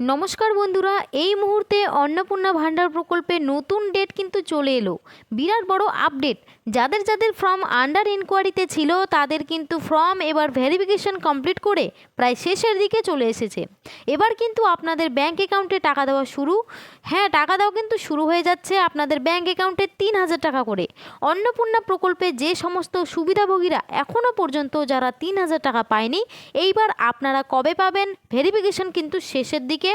নমস্কার বন্ধুরা, এই মুহূর্তে অন্নপূর্ণা ভান্ডার প্রকল্পে নতুন ডেট কিন্তু চলে এলো। বিরাট বড় আপডেট। যাদের যাদের ফর্ম আন্ডার ইনকোয়ারিতে ছিল তাদের কিন্তু ফর্ম এবার ভেরিফিকেশন কমপ্লিট করে প্রায় শেষের দিকে চলে এসেছে। এবার কিন্তু আপনাদের ব্যাঙ্ক অ্যাকাউন্টে টাকা দেওয়া শুরু। হ্যাঁ, টাকা দেওয়া কিন্তু শুরু হয়ে যাচ্ছে আপনাদের ব্যাঙ্ক অ্যাকাউন্টে 3,000 টাকা করে। অন্নপূর্ণা প্রকল্পে যে সমস্ত সুবিধাভোগীরা এখনও পর্যন্ত যারা 3,000 টাকা পায়নি, এইবার আপনারা কবে পাবেন? ভেরিফিকেশন কিন্তু শেষের দিকে।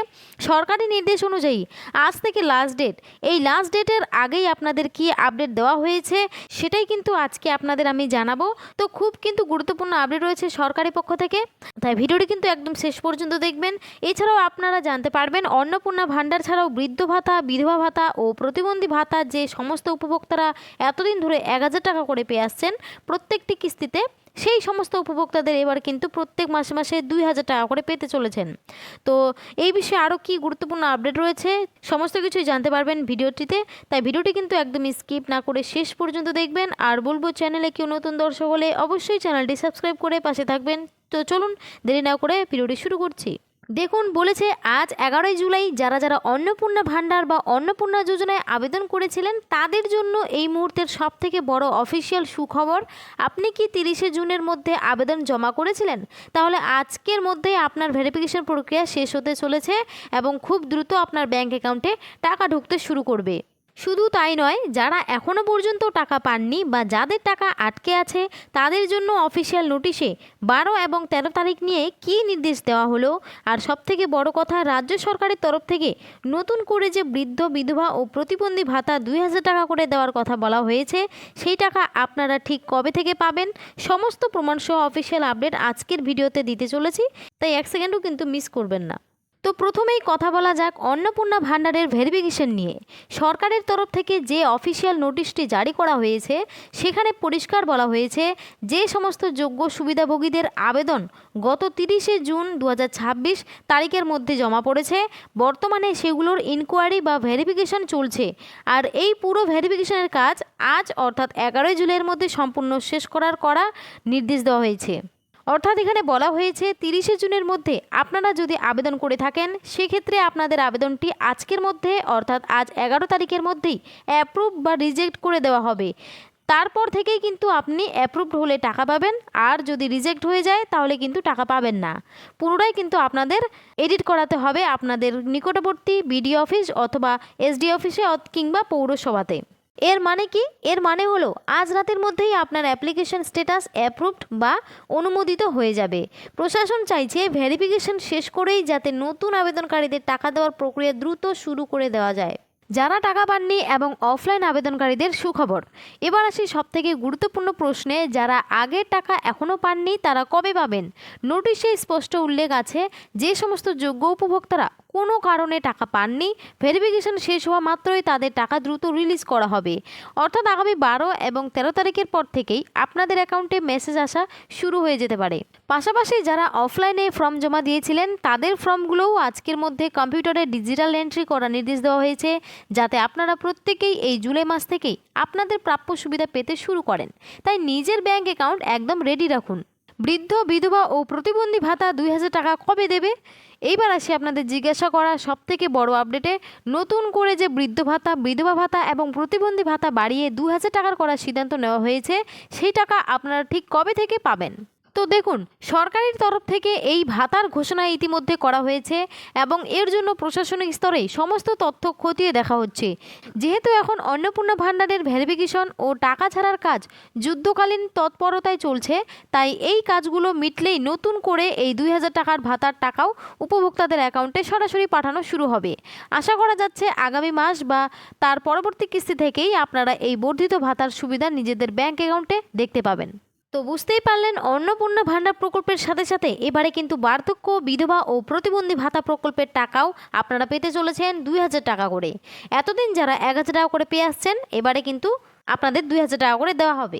সরকারি নির্দেশ অনুযায়ী আজ থেকে লাস্ট ডেট। এই লাস্ট ডেটের আগেই আপনাদের কি আপডেট দেওয়া হয়েছে সেটাই কিন্তু আজকে আপনাদের আমি জানাবো। তো খুব কিন্তু গুরুত্বপূর্ণ আপডেট রয়েছে সরকারি পক্ষ থেকে, তাই ভিডিওটি কিন্তু একদম শেষ পর্যন্ত দেখবেন। এছাড়াও আপনারা জানতে পারবেন অন্নপূর্ণা ভান্ডার ছাড়াও বৃদ্ধ ভাতা, বিধবা ভাতা ও প্রতিবন্ধী ভাতা যে সমস্ত উপভোক্তারা এতদিন ধরে 1,000 টাকা করে পেয়ে আসছেন প্রত্যেকটি কিস্তিতে, সেই সমস্ত উপভোক্তাদের এবার কিন্তু প্রত্যেক মাসে মাসে 2,000 টাকা করে পেতে চলেছেন। তো এই বিষয়ে আরও কি গুরুত্বপূর্ণ আপডেট রয়েছে সমস্ত কিছুই জানতে পারবেন ভিডিওটিতে, তাই ভিডিওটি কিন্তু একদমই স্কিপ না করে শেষ পর্যন্ত দেখবেন। আর বলবো, চ্যানেলে কেউ নতুন দর্শক হলে অবশ্যই চ্যানেলটি সাবস্ক্রাইব করে পাশে থাকবেন। তো চলুন দেরি না করে ভিডিওটি শুরু করছি। দেখুন, বলেছে আজ 11ই জুলাই যারা যারা অন্নপূর্ণা ভান্ডার বা অন্নপূর্ণা যোজনায় আবেদন করেছিলেন তাদের জন্য এই মুহূর্তের সবথেকে বড় অফিসিয়াল সুখবর। আপনি কি 30শে জুনের মধ্যে আবেদন জমা করেছিলেন? তাহলে আজকের মধ্যেই আপনার ভেরিফিকেশন প্রক্রিয়া শেষ হতে চলেছে এবং খুব দ্রুত আপনার ব্যাঙ্ক অ্যাকাউন্টে টাকা ঢুকতে শুরু করবে। শুধু তাই নয়, যারা এখনও পর্যন্ত টাকা পাননি বা যাদের টাকা আটকে আছে তাদের জন্য অফিসিয়াল নোটিশে 12 এবং 13 তারিখ নিয়ে কী নির্দেশ দেওয়া হলো। আর সবথেকে বড় কথা, রাজ্য সরকারের তরফ থেকে নতুন করে যে বৃদ্ধ, বিধবা ও প্রতিবন্ধী ভাতা 2,000 টাকা করে দেওয়ার কথা বলা হয়েছে, সেই টাকা আপনারা ঠিক কবে থেকে পাবেন সমস্ত প্রমাণসহ অফিসিয়াল আপডেট আজকের ভিডিওতে দিতে চলেছি, তাই 1 সেকেন্ডও কিন্তু মিস করবেন না। তো প্রথমেই কথা বলা যাক অন্নপূর্ণা ভান্ডারের ভেরিফিকেশন নিয়ে। সরকারের তরফ থেকে যে অফিসিয়াল নোটিশটি জারি করা হয়েছে সেখানে পরিষ্কার বলা হয়েছে যে সমস্ত যোগ্য সুবিধাভোগীদের আবেদন গত 30শে জুন 2026 তারিখের মধ্যে জমা পড়েছে, বর্তমানে সেগুলোর ইনকোয়ারি বা ভেরিফিকেশন চলছে। আর এই পুরো ভেরিফিকেশনের কাজ আজ অর্থাৎ 11ই জুলাইয়ের মধ্যে সম্পূর্ণ শেষ করা নির্দেশ দেওয়া হয়েছে। অর্থাৎ এখানে বলা হয়েছে 30শে জুনের মধ্যে আপনারা যদি আবেদন করে থাকেন সেক্ষেত্রে আপনাদের আবেদনটি আজকের মধ্যে অর্থাৎ আজ 11 তারিখের মধ্যেই অ্যাপ্রুভ বা রিজেক্ট করে দেওয়া হবে। তারপর থেকেই কিন্তু আপনি অ্যাপ্রুভড হলে টাকা পাবেন, আর যদি রিজেক্ট হয়ে যায় তাহলে কিন্তু টাকা পাবেন না। পুনরায় কিন্তু আপনাদের এডিট করাতে হবে আপনাদের নিকটবর্তী বিডিও অফিস অথবা এসডি অফিসে কিংবা পৌরসভাতে। এর মানে কি? এর মানে হলো আজ রাতের মধ্যেই আপনার অ্যাপ্লিকেশন স্ট্যাটাস অ্যাপ্রুভড বা অনুমোদিত হয়ে যাবে। প্রশাসন চাইছে ভেরিফিকেশন শেষ করেই যাতে নতুন আবেদনকারীদের টাকা দেওয়ার প্রক্রিয়া দ্রুত শুরু করে দেওয়া যায়। যারা টাকা পাননি এবং অফলাইন আবেদনকারীদের সুখবর। এবার আসি সবথেকে গুরুত্বপূর্ণ প্রশ্নে, যারা আগের টাকা এখনও পাননি তারা কবে পাবেন? নোটিশে স্পষ্ট উল্লেখ আছে যে সমস্ত যোগ্য উপভোক্তারা কোনো কারণে টাকা পাননি, ভেরিফিকেশন শেষ হওয়া মাত্রই তাদের টাকা দ্রুত রিলিজ করা হবে। অর্থাৎ আগামী 12 এবং 13 তারিখের পর থেকেই আপনাদের অ্যাকাউন্টে মেসেজ আসা শুরু হয়ে যেতে পারে। পাশাপাশি যারা অফলাইনে ফর্ম জমা দিয়েছিলেন তাদের ফর্মগুলোও আজকের মধ্যে কম্পিউটারে ডিজিটাল এন্ট্রি করার নির্দেশ দেওয়া হয়েছে, যাতে আপনারা প্রত্যেকেই এই জুলাই মাস থেকেই আপনাদের প্রাপ্য সুবিধা পেতে শুরু করেন। তাই নিজের ব্যাঙ্ক অ্যাকাউন্ট একদম রেডি রাখুন। বৃদ্ধ, বিধবা ও প্রতিবন্ধী ভাতা 2,000 টাকা কবে দেবে? এইবার আসি আপনাদের জিজ্ঞাসা করা সবথেকে বড় আপডেটে। নতুন করে যে বৃদ্ধ ভাতা, বিধবা ভাতা এবং প্রতিবন্ধী ভাতা বাড়িয়ে 2,000 টাকার করার সিদ্ধান্ত নেওয়া হয়েছে, সেই টাকা আপনারা ঠিক কবে থেকে পাবেন? তো দেখুন, সরকারের তরফ থেকে এই ভাতার ঘোষণা ইতিমধ্যে করা হয়েছে এবং এর জন্য প্রশাসনিক স্তরে সমস্ত তথ্য খতিয়ে দেখা হচ্ছে। যেহেতু এখন অন্নপূর্ণা ভান্ডারের ভেরিফিকেশন ও টাকা ছাড়ার কাজ যুদ্ধকালীন তৎপরতায় চলছে, তাই এই কাজগুলো মিটলেই নতুন করে এই 2,000 টাকার ভাতার টাকাও উপভোক্তাদের অ্যাকাউন্টে সরাসরি পাঠানো শুরু হবে। আশা করা যাচ্ছে আগামী মাস বা তার পরবর্তী কিস্তি থেকেই আপনারা এই বর্ধিত ভাতার সুবিধা নিজেদের ব্যাঙ্ক অ্যাকাউন্টে দেখতে পাবেন। তো বুঝতেই পারলেন, অন্নপূর্ণা ভান্ডার প্রকল্পের সাথে সাথে এবারে কিন্তু বার্ধক্য, বিধবা ও প্রতিবন্ধী ভাতা প্রকল্পের টাকাও আপনারা পেতে চলেছেন 2,000 টাকা করে। এতদিন যারা 1,000 টাকা করে পেয়ে আসছেন, এবারে কিন্তু আপনাদের 2,000 টাকা করে দেওয়া হবে।